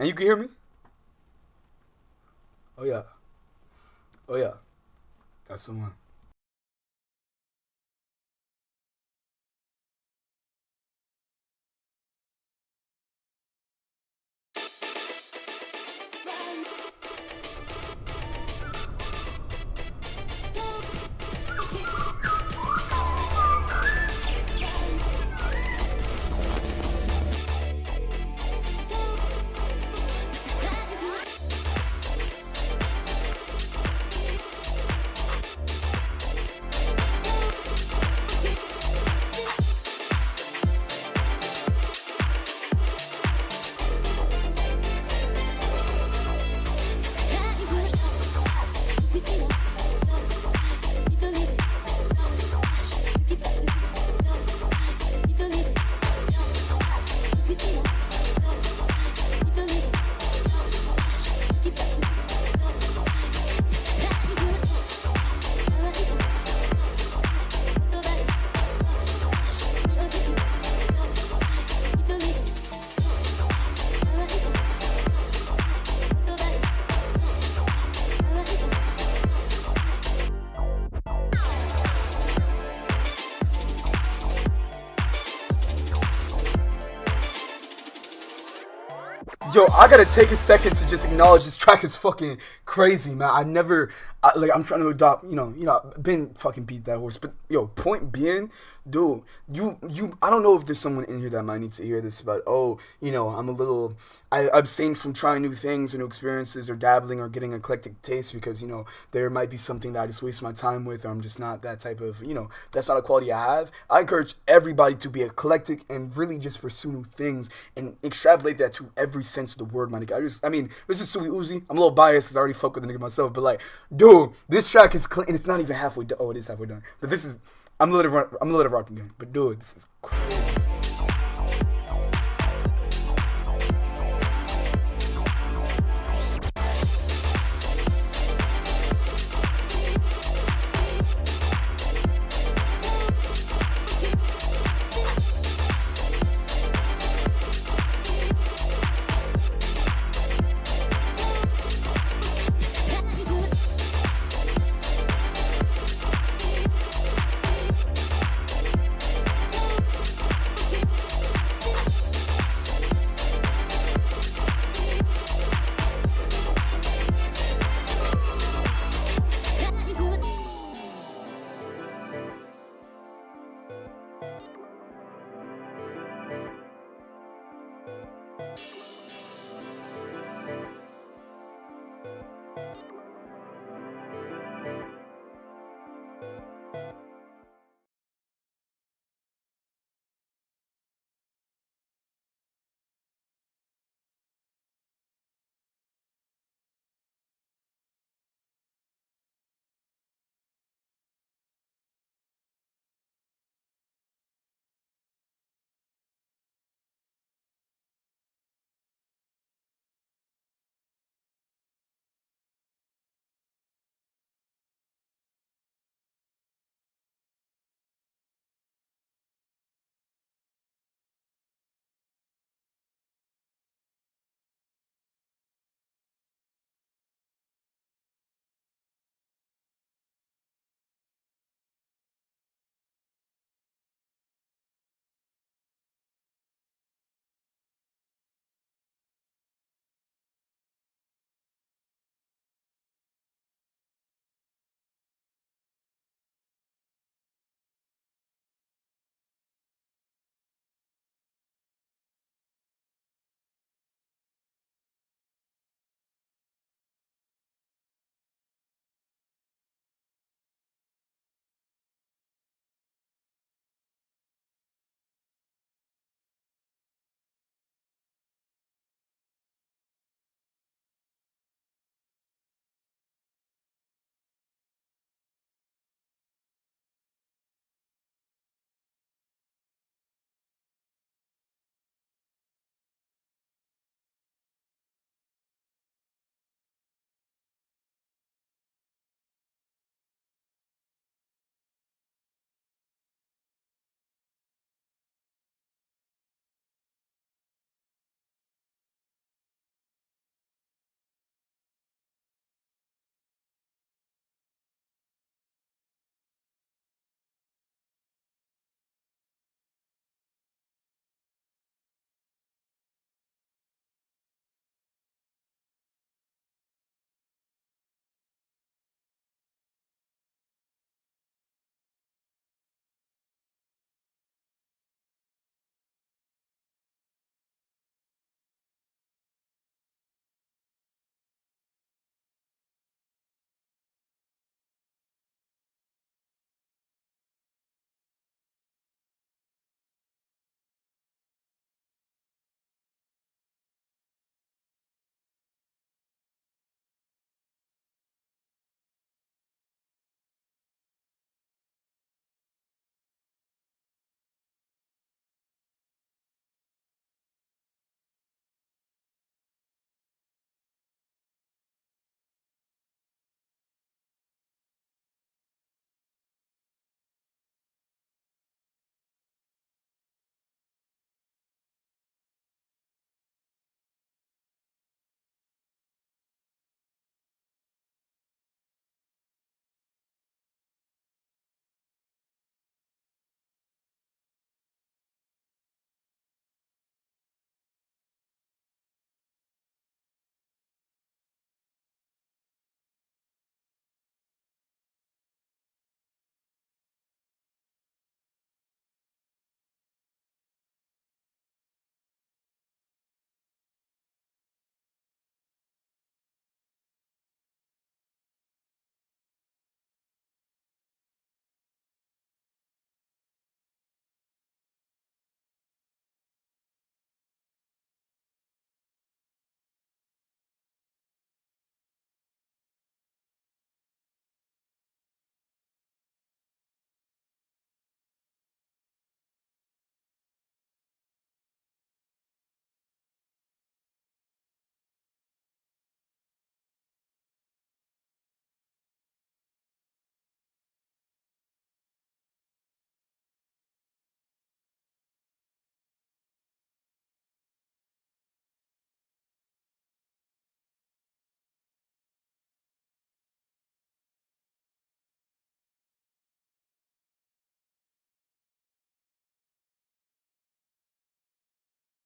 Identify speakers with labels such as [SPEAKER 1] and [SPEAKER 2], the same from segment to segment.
[SPEAKER 1] And you can hear me? Oh yeah. Oh yeah. That's the one. Yo, I gotta take a second to just acknowledge this track is fucking crazy, man. I'm trying to adopt, I've been fucking beat that horse, but yo, point being, dude, I don't know if there's someone in here that might need to hear this about, I abstain from trying new things or new experiences or dabbling or getting eclectic taste because, there might be something that I just waste my time with or I'm just not that type of, that's not a quality I have. I encourage everybody to be eclectic and really just pursue new things and extrapolate that to every sense of the word, my nigga. This is Sui Uzi. I'm a little biased because I already fuck with the nigga myself, but like, dude, this track is clean and it's not even halfway done. Oh, it is halfway done. But I'm gonna let it rock again. But dude, this is crazy.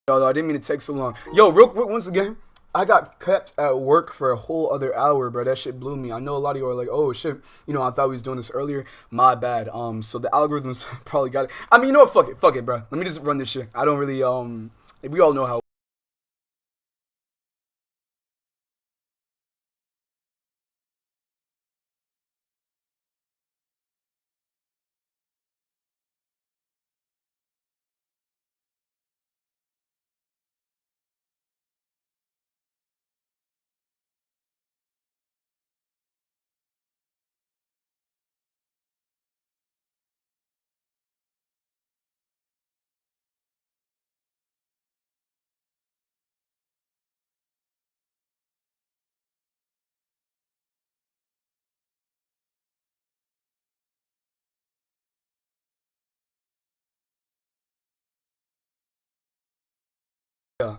[SPEAKER 1] Yo, I didn't mean to take so long. Yo, real quick, once again, I got kept at work for a whole other hour, bro. That shit blew me. I know a lot of you are like, oh shit, I thought we was doing this earlier. My bad. So the algorithms probably got it. I mean, you know what? Fuck it, bro. Let me just run this shit. I don't really we all know how. Yeah.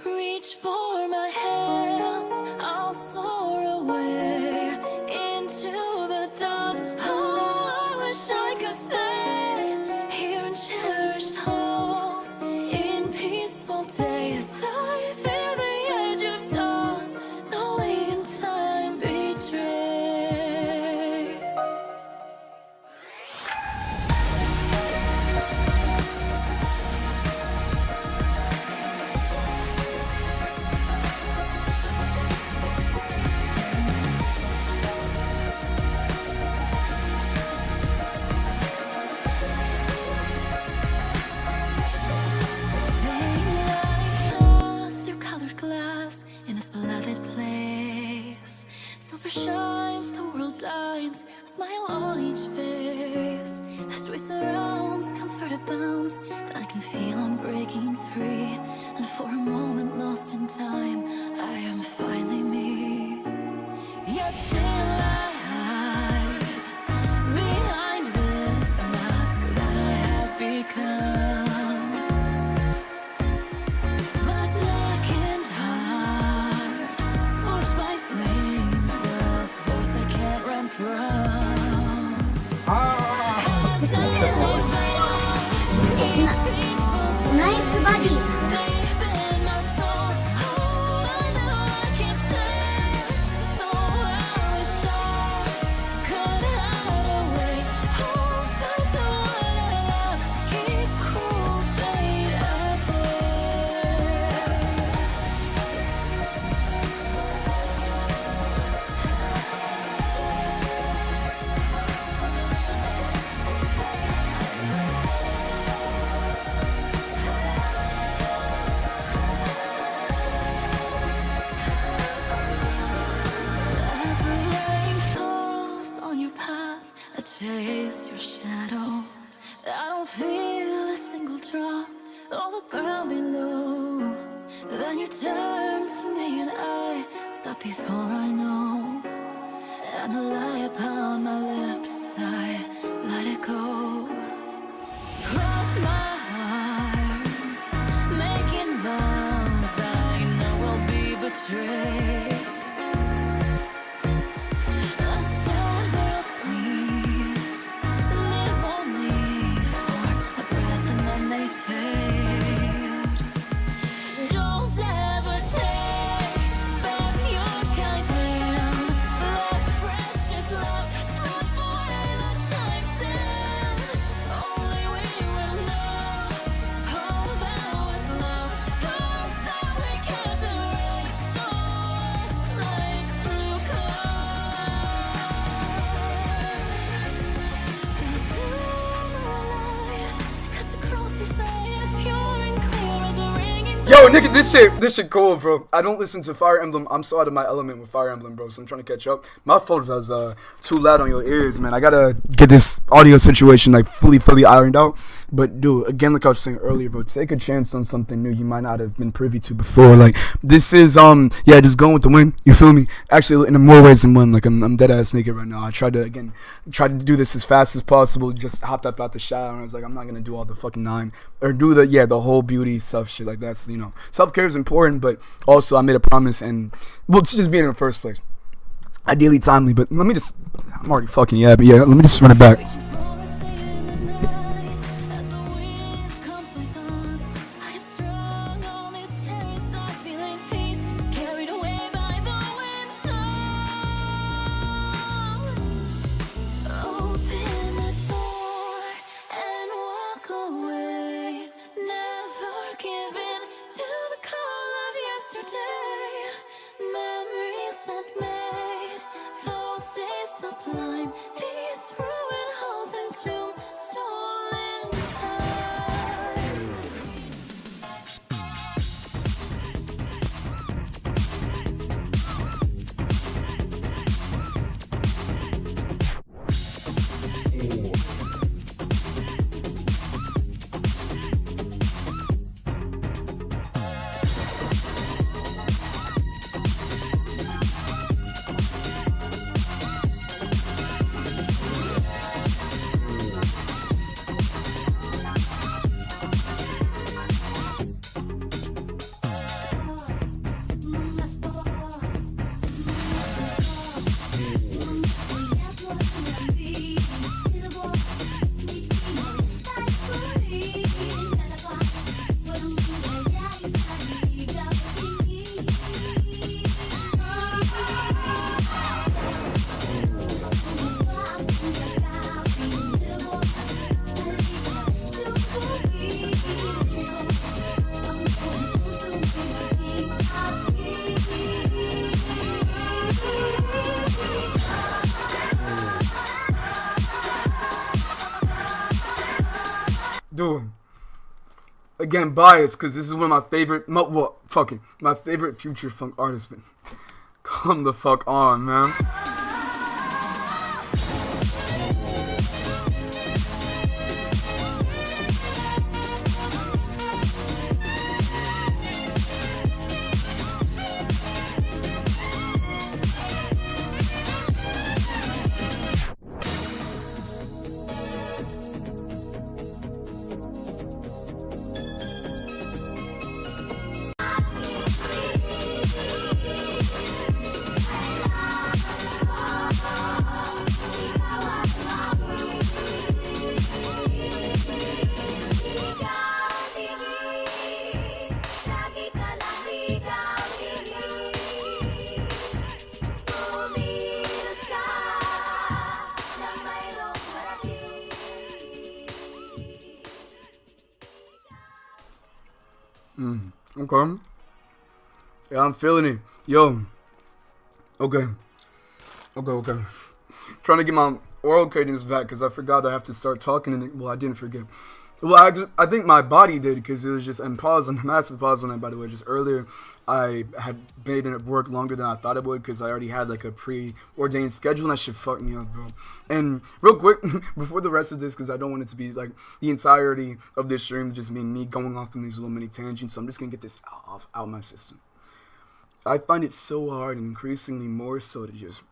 [SPEAKER 2] Reach for my hand, I'll soar away into the dawn. Oh, I wish I could stay here in cherished halls, in peaceful days. I fear the edge of dawn, knowing time betrays. In this beloved place, silver shines, the world dines, a smile on each face. As joy surrounds, comfort abounds, and I can feel I'm breaking free. And for a moment lost in time, I am finally me. Yet still I hide behind this mask that I have become.
[SPEAKER 3] Nice body. Chase your shadow. I don't feel a single drop on the ground below. Then you turn to me and I stop before I know. And the lie upon my lips, I let it go. Cross my arms, making vows I know will be betrayed. Only we will know.
[SPEAKER 1] Yo, nigga, this shit cool, bro. I don't listen to Fire Emblem. I'm so out of my element with Fire Emblem, bro. So I'm trying to catch up. My fault if I was too loud on your ears, man. I gotta get this audio situation like fully ironed out. But dude, again, like I was saying earlier, bro, take a chance on something new you might not have been privy to before. Like this is just going with the wind. You feel me? Actually, in more ways than one. Like I'm dead ass naked right now. I tried to do this as fast as possible. Just hopped up out the shower and I was like, I'm not gonna do all the fucking nine or do the whole beauty stuff shit. Like that's, you know, self-care is important, but also I made a promise and well, it's just being in the first place. Ideally timely, but I'm already fucking but yeah, let me just run it back.
[SPEAKER 2] Memories that made those days sublime. These ruined halls into stolen time.
[SPEAKER 1] Dude, again, biased, because this is one of my favorite, my favorite future funk artists, man. Come the fuck on, man. Okay. Yeah, I'm feeling it. Yo. Okay. Trying to get my oral cadence back because I forgot I have to start talking in it. Well, I didn't forget. Well, I think my body did because it was just, and pause on, massive pause on that, by the way. Just earlier, I had made it work longer than I thought it would because I already had like a preordained schedule and that shit fucked me up, bro. And real quick, before the rest of this, because I don't want it to be like the entirety of this stream just being me going off on these little mini tangents, so I'm just going to get this out my system. I find it so hard, and increasingly more so, to just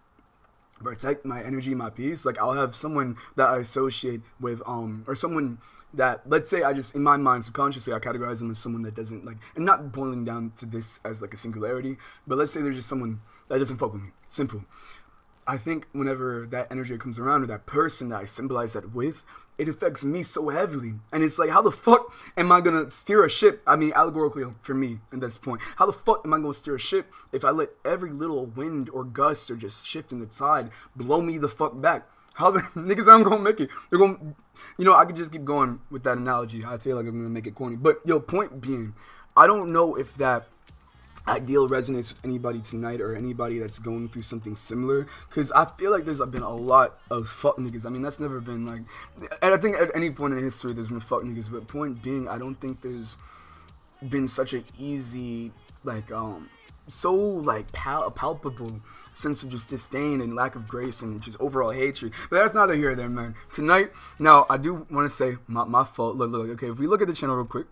[SPEAKER 1] protect my energy, my peace. Like, I'll have someone that I associate with, or someone that, let's say, I just, in my mind, subconsciously, I categorize them as someone that doesn't, like, and not boiling down to this as, like, a singularity, but let's say there's just someone that doesn't fuck with me. Simple. I think whenever that energy comes around, or that person that I symbolize that with, it affects me so heavily. And it's like, how the fuck am I gonna steer a ship? I mean, allegorically for me at this point, how the fuck am I gonna steer a ship if I let every little wind or gust or just shift in the tide blow me the fuck back? How the niggas aren't gonna make it? They're gonna, you know, I could just keep going with that analogy. I feel like I'm gonna make it corny. But yo, point being, I don't know if that ideal resonates with anybody tonight or anybody that's going through something similar, because I feel like there's been a lot of fuck niggas. I mean, that's never been like, and I think at any point in history there's been fuck niggas, but point being, I don't think there's been such an easy, like, so, like, palpable sense of just disdain and lack of grace and just overall hatred. But that's neither here nor there, man. Tonight, now, I do want to say, my fault. Look, okay, if we look at the channel real quick,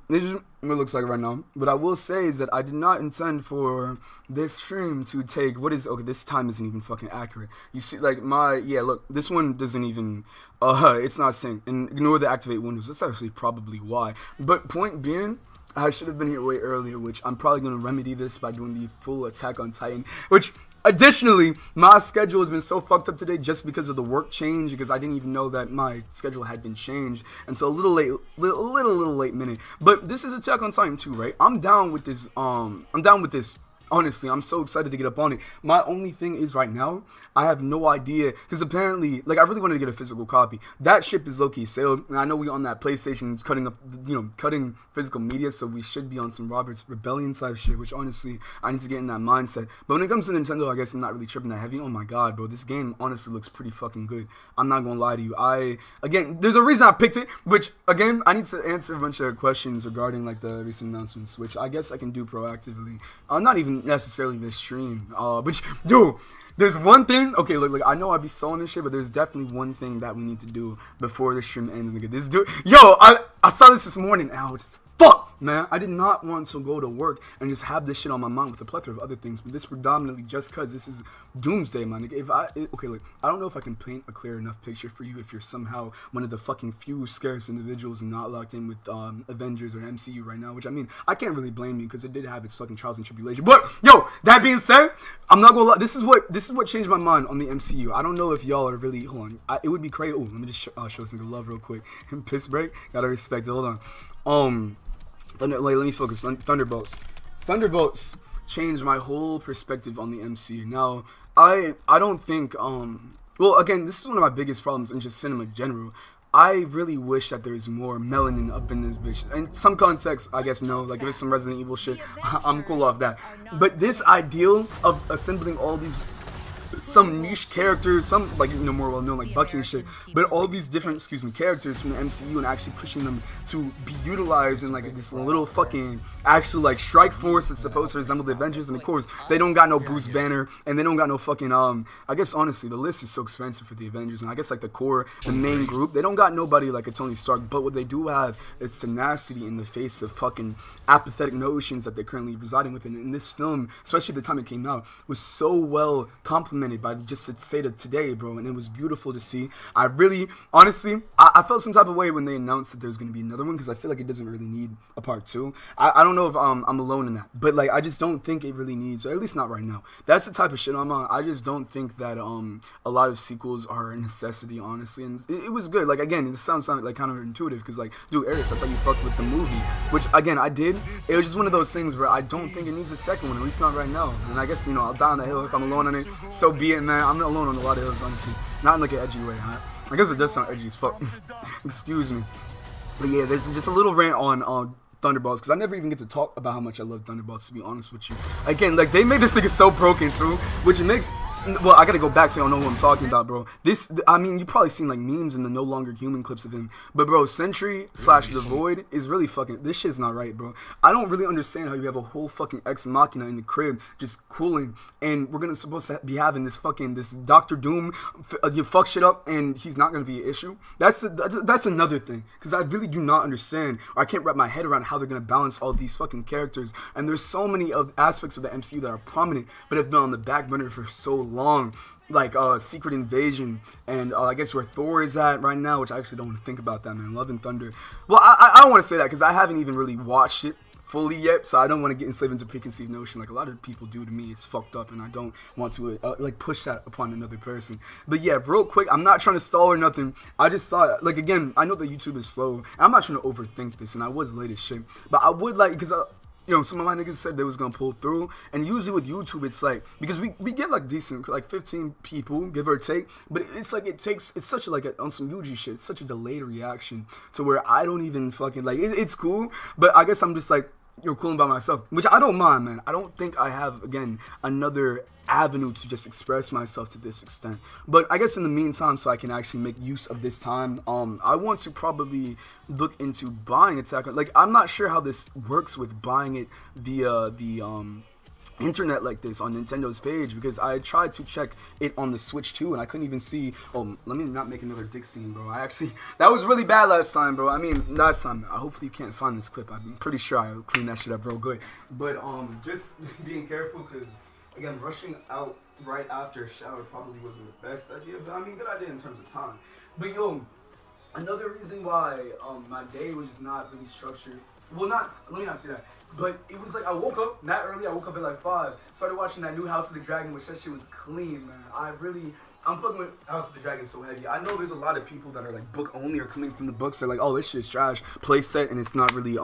[SPEAKER 1] this is what it looks like right now. But I will say is that I did not intend for this stream to take, okay, this time isn't even fucking accurate. You see, like, look, this one doesn't even, it's not synced. And ignore the activate windows. That's actually probably why. But point being, I should have been here way earlier, which I'm probably going to remedy this by doing the full Attack on Titan, which, additionally, my schedule has been so fucked up today just because of the work change, because I didn't even know that my schedule had been changed until a little late minute. But this is Attack on Titan 2, right? I'm down with this, honestly, I'm so excited to get up on it. My only thing is right now, I have no idea, because apparently, like, I really wanted to get a physical copy. That ship is low-key sailed, and I know we on that PlayStation cutting up, cutting physical media, so we should be on some Robert's Rebellion type shit, which honestly, I need to get in that mindset. But when it comes to Nintendo, I guess I'm not really tripping that heavy. Oh my god, bro, this game honestly looks pretty fucking good. I'm not gonna lie to you. Again, there's a reason I picked it, which, again, I need to answer a bunch of questions regarding, like, the recent announcements, which I guess I can do proactively. Not even necessarily this stream, which, dude, there's one thing, okay, look, I know I'd be stalling this shit, but there's definitely one thing that we need to do before this stream ends, nigga. This dude, yo, I saw this morning, ouch, fuck, man, I did not want to go to work and just have this shit on my mind with a plethora of other things, but this predominantly just because this is doomsday, man. Okay, look, I don't know if I can paint a clear enough picture for you if you're somehow one of the fucking few scarce individuals and not locked in with Avengers or MCU right now, which, I mean, I can't really blame you because it did have its fucking trials and tribulations. But, yo, that being said, I'm not gonna lie, this is what changed my mind on the MCU. I don't know if y'all are really, hold on, it would be crazy. Oh, let me just show some love real quick. Piss break, gotta respect it, hold on. Let me focus on Thunderbolts changed my whole perspective on the MCU. Now, I don't think, well, again, this is one of my biggest problems in just cinema in general. I really wish that there's more melanin up in this bitch. In some context, I guess no. Like, if it's some Resident Evil shit, I'm cool off that. But this ideal of assembling all these, some niche characters, some, like, more well-known, like Bucky and shit, but all these different, characters from the MCU and actually pushing them to be utilized in, like, this little fucking, actual, like, strike force that's supposed to resemble the Avengers, and of course, they don't got no Bruce Banner, and they don't got no fucking, I guess, honestly, the list is so expensive for the Avengers, and I guess, like, the main group, they don't got nobody like a Tony Stark, but what they do have is tenacity in the face of fucking apathetic notions that they're currently residing within, and this film, especially the time it came out, was so well complemented by just the state of today, bro, and it was beautiful to see. I really, honestly, I felt some type of way when they announced that there's going to be another one, because I feel like it doesn't really need a part 2. I don't know if I'm alone in that, but, like, I just don't think it really needs, or at least not right now. That's the type of shit I'm on. I just don't think that a lot of sequels are a necessity, honestly, and it was good. Like, again, it sounds like counterintuitive, because, like, dude, Eric, I thought you fucked with the movie, which, again, I did. It was just one of those things where I don't think it needs a second one, at least not right now, and I guess, I'll die on the hill if I'm alone on it, so be it, man. I'm not alone on a lot of hills, honestly. Not in, like, an edgy way, huh? I guess it does sound edgy as fuck. Excuse me. But yeah, there's just a little rant on Thunderbolts, because I never even get to talk about how much I love Thunderbolts, to be honest with you. Again, like, they made this nigga so broken, too, which it makes... Well, I gotta go back so y'all know who I'm talking about, bro. I mean, you probably seen, like, memes and the no longer human clips of him. But, bro, Sentry / The Void is really fucking... This shit's not right, bro. I don't really understand how you have a whole fucking Ex Machina in the crib just cooling, and we're supposed to be having this Dr. Doom, you fuck shit up, and he's not gonna be an issue. That's another thing, because I really do not understand, or I can't wrap my head around how they're gonna balance all these fucking characters. And there's so many aspects of the MCU that are prominent, but have been on the back burner for so long, like Secret Invasion, and I guess where Thor is at right now, which I actually don't want to think about that, man. Love and Thunder. Well, I don't want to say that because I haven't even really watched it fully yet, so I don't want to get enslaved into preconceived notion like a lot of people do to me. It's fucked up, and I don't want to like push that upon another person. But yeah, real quick, I'm not trying to stall or nothing. I just saw, like, again, I know that YouTube is slow, and I'm not trying to overthink this, and I was late as shit, but I would like, because some of my niggas said they was gonna pull through, and usually with YouTube it's like, because we get like decent, like 15 people, give or take, but it's like it's such a, like, on some UG shit, it's such a delayed reaction to where I don't even fucking, like, it's cool, but I guess I'm just like, cooling by myself, which I don't mind, man. I don't think I have, again, another avenue to just express myself to this extent. But I guess in the meantime, so I can actually make use of this time, I want to probably look into buying Attack on. Like, I'm not sure how this works with buying it via the internet like this on Nintendo's page, because I tried to check it on the Switch too and I couldn't even see. Oh, let me not make another dick scene, bro. That was really bad last time, bro. I mean, last time. Hopefully you can't find this clip. I'm pretty sure I cleaned that shit up real good. But just being careful, because again, rushing out right after a shower probably wasn't the best idea, but I mean, good idea in terms of time. But yo, another reason why my day was not really structured. Well, let me not say that. But it was like I woke up that early. I woke up at like 5. Started watching that new House of the Dragon, which that shit was clean, man. I'm fucking with House of the Dragon so heavy. I know there's a lot of people that are like book only or coming from the books. They're like, oh, this shit's trash, play set, and it's not really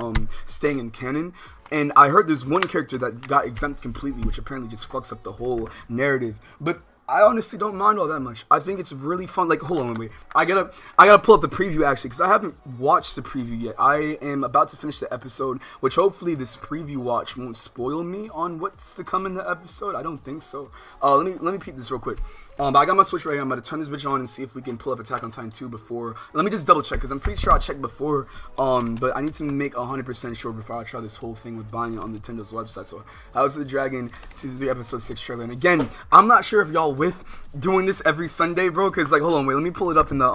[SPEAKER 1] staying in canon. And I heard there's one character that got exempt completely, which apparently just fucks up the whole narrative. But I honestly don't mind all that much. I think it's really fun. Like, hold on, wait. I gotta pull up the preview actually, because I haven't watched the preview yet. I am about to finish the episode, which hopefully this preview watch won't spoil me on what's to come in the episode. I don't think so. Let me peep this real quick. But I got my Switch right here. I'm about to turn this bitch on and see if we can pull up Attack on Titan 2 before. Let me just double check, because I'm pretty sure I checked before. But I need to make 100% sure before I try this whole thing with buying it on Nintendo's website. So, House of the Dragon Season 3 Episode 6 trailer. And again, I'm not sure if y'all with doing this every Sunday, bro. Because, like, hold on, wait. Let me pull it up in the,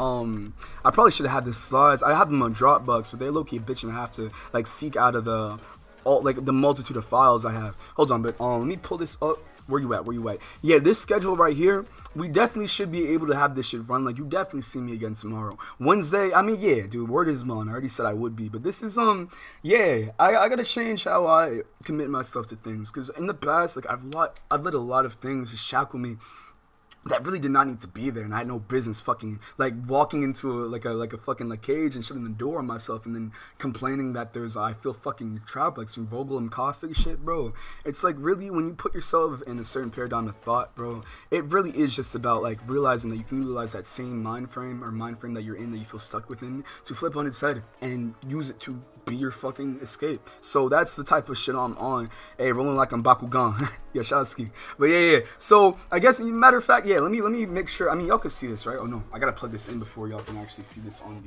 [SPEAKER 1] I probably should have had the slides. I have them on Dropbox, but they're low-key a bitch and I have to, like, seek out of the, the multitude of files I have. Hold on, but, let me pull this up. Where you at? Yeah, this schedule right here, we definitely should be able to have this shit run. Like, you definitely see me again tomorrow. Wednesday, I mean, yeah, dude, word is bond. I already said I would be. But this is, yeah, I gotta change how I commit myself to things. Because in the past, like, I've let a lot of things just shackle me that really did not need to be there, and I had no business fucking like walking into a fucking like cage and shutting the door on myself and then complaining that I feel fucking trapped, like some Vogel and coffee shit, bro. It's like, really, when you put yourself in a certain paradigm of thought, bro, it really is just about like realizing that you can utilize that same mind frame that you're in, that you feel stuck within, to flip on its head and use it to be your fucking escape. So that's the type of shit I'm on. Hey, rolling like I'm Bakugan. Yeah, shout out Ski. But yeah. So I guess, matter of fact, yeah, let me make sure. I mean, y'all can see this, right? Oh no, I gotta plug this in before y'all can actually see this on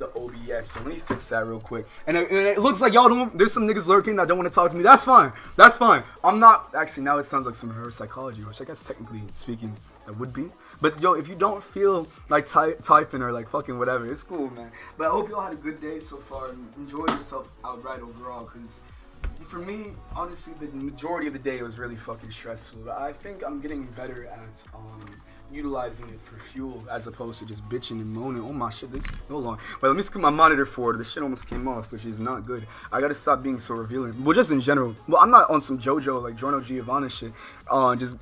[SPEAKER 1] the OBS. So let me fix that real quick. And it looks like y'all don't. There's some niggas lurking that don't want to talk to me. That's fine. I'm not actually. Now it sounds like some reverse psychology, which I guess technically speaking that would be. But yo, if you don't feel like typing or like fucking whatever, it's cool, man. But I hope y'all had a good day so far and enjoy yourself outright overall. Cause for me, honestly, the majority of the day was really fucking stressful. But I think I'm getting better at utilizing it for fuel as opposed to just bitching and moaning. Oh my shit, hold on. Wait, let me scoot my monitor forward. This shit almost came off, which is not good. I gotta stop being so revealing. Well, just in general. Well, I'm not on some JoJo like Giorno Giovanna shit. Just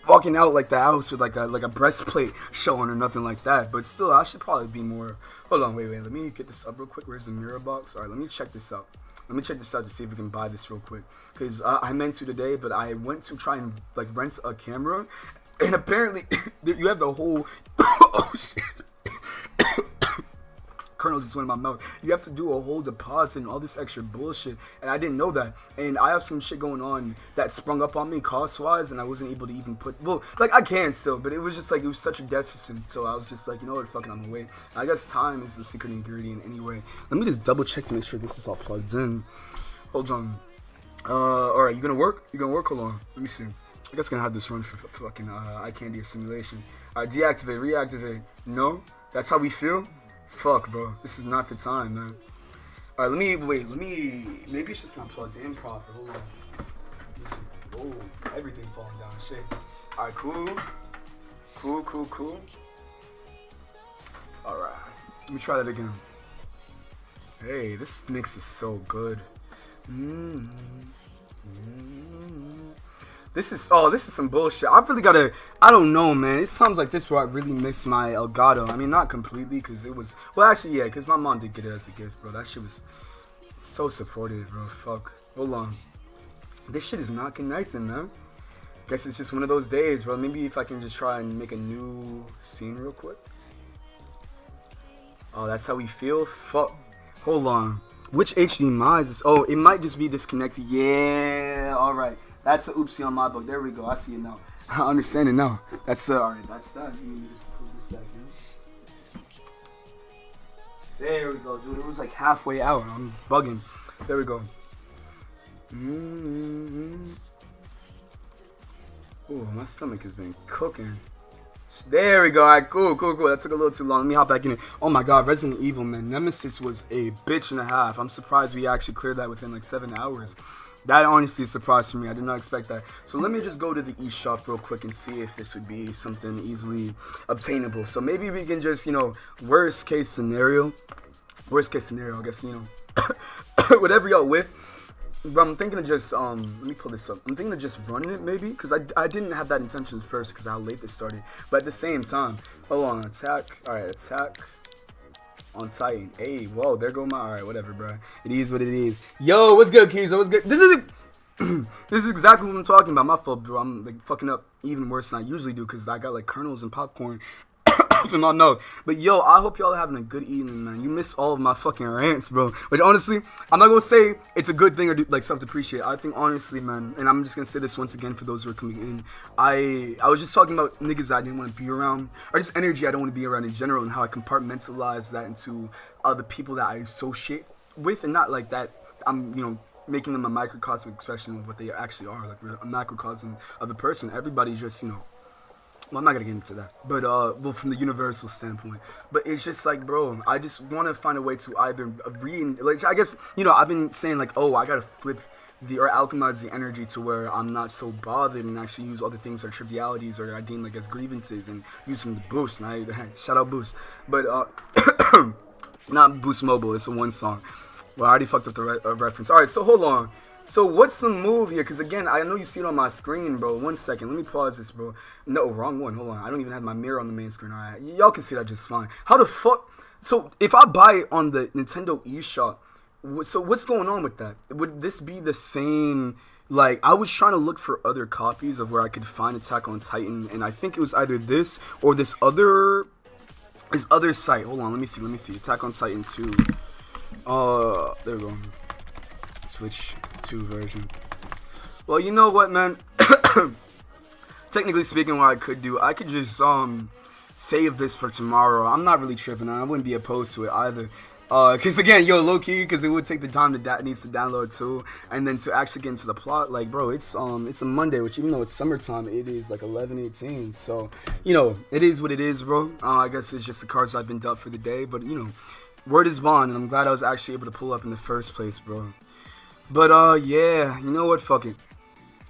[SPEAKER 1] walking out like the house with like a breastplate showing or nothing like that. But still, I should probably be more. Hold on, wait. Let me get this up real quick. Where's the mirror box? All right, let me check this out. Let me check this out to see if we can buy this real quick. Because I meant to today, but I went to try and like rent a camera. And apparently, you have the whole. Oh shit. Kernel just went in my mouth. You have to do a whole deposit and all this extra bullshit, and I didn't know that. And I have some shit going on that sprung up on me cost-wise, and I wasn't able to even put. Well, like I can still, but it was just like it was such a deficit. So I was just like, you know what, fucking, I'm gonna wait. I guess time is the secret ingredient anyway. Let me just double check to make sure this is all plugged in. Hold on. All right, you gonna work? Hold on. Let me see. I guess I'm gonna have this run for fucking eye candy or simulation. All right, deactivate, reactivate. No, that's how we feel. Fuck, bro. This is not the time, man. All right, maybe it's just not plugged in proper. Hold on. Listen. Oh, everything falling down. Shit. All right, cool. All right. Let me try that again. Hey, this mix is so good. This is some bullshit. I've really gotta, I don't know, man. It sounds like this where I really miss my Elgato. I mean, not completely, because it was, well, actually, yeah, because my mom did get it as a gift, bro. That shit was so supportive, bro. Fuck. Hold on. This shit is not connecting, man. Guess it's just one of those days, bro. Maybe if I can just try and make a new scene real quick. Oh, that's how we feel? Fuck. Hold on. Which HDMI is this? Oh, it might just be disconnected. Yeah, all right. That's a oopsie on my book. There we go. I see it now. I understand it now. That's all right. That's that. Let me just put this back in. There we go, dude. It was like halfway out. I'm bugging. There we go. Ooh, my stomach has been cooking. There we go. All right, cool. That took a little too long. Let me hop back in it. Oh my god, Resident Evil, man. Nemesis was a bitch and a half. I'm surprised we actually cleared that within like 7 hours. That honestly is a surprise for me. I did not expect that. So let me just go to the eShop real quick and see if this would be something easily obtainable. So maybe we can just, worst case scenario, I guess, whatever y'all with. But I'm thinking of just, let me pull this up. I'm thinking of just running it maybe, because I didn't have that intention first because how late this started. But at the same time, hold on, attack. All right, attack on Titan. Hey, whoa, there go my, all right, whatever, bro. It is what it is. Yo, what's good, Keys? What's good? This is exactly what I'm talking about. My fault, bro. I'm like fucking up even worse than I usually do because I got like kernels and popcorn in my nose. But yo, I hope y'all are having a good evening, man. You missed all of my fucking rants, bro. Which honestly, I'm not gonna say it's a good thing or like self-depreciate. I think honestly, man, and I'm just gonna say this once again for those who are coming in. I was just talking about niggas I didn't want to be around, or just energy I don't want to be around in general, and how I compartmentalize that into the people that I associate with, and not like that I'm making them a microcosmic expression of what they actually are, like a macrocosm of the person. Everybody's just well, I'm not gonna get into that, but well, from the universal standpoint, but it's just like, bro, I just want to find a way to either like, I guess, I've been saying like, oh, I gotta flip or alchemize the energy to where I'm not so bothered and actually use other things like trivialities or I deem like as grievances and use them to boost. And shout out Boost, but not Boost Mobile. It's a one song. Well, I already fucked up the reference. All right, so hold on. So what's the move here? Because again, I know you see it on my screen, bro. 1 second. Let me pause this, bro. No, wrong one. Hold on. I don't even have my mirror on the main screen. All right. Y'all can see that just fine. How the fuck? So if I buy it on the Nintendo eShop, so what's going on with that? Would this be the same? Like, I was trying to look for other copies of where I could find Attack on Titan, and I think it was either this or this other site. Hold on. Let me see. Attack on Titan 2. There we go. Switch 2 version. Well, you know what, man? Technically speaking, what I could just save this for tomorrow. I'm not really tripping. I wouldn't be opposed to it either. Cause again, low key, cause it would take the time that needs to download too, and then to actually get into the plot. Like, bro, it's a Monday, which even though it's summertime, it is like 11:18. So, it is what it is, bro. I guess it's just the cards I've been dealt for the day. But word is bond, and I'm glad I was actually able to pull up in the first place, bro. But yeah, you know what? Fuck it.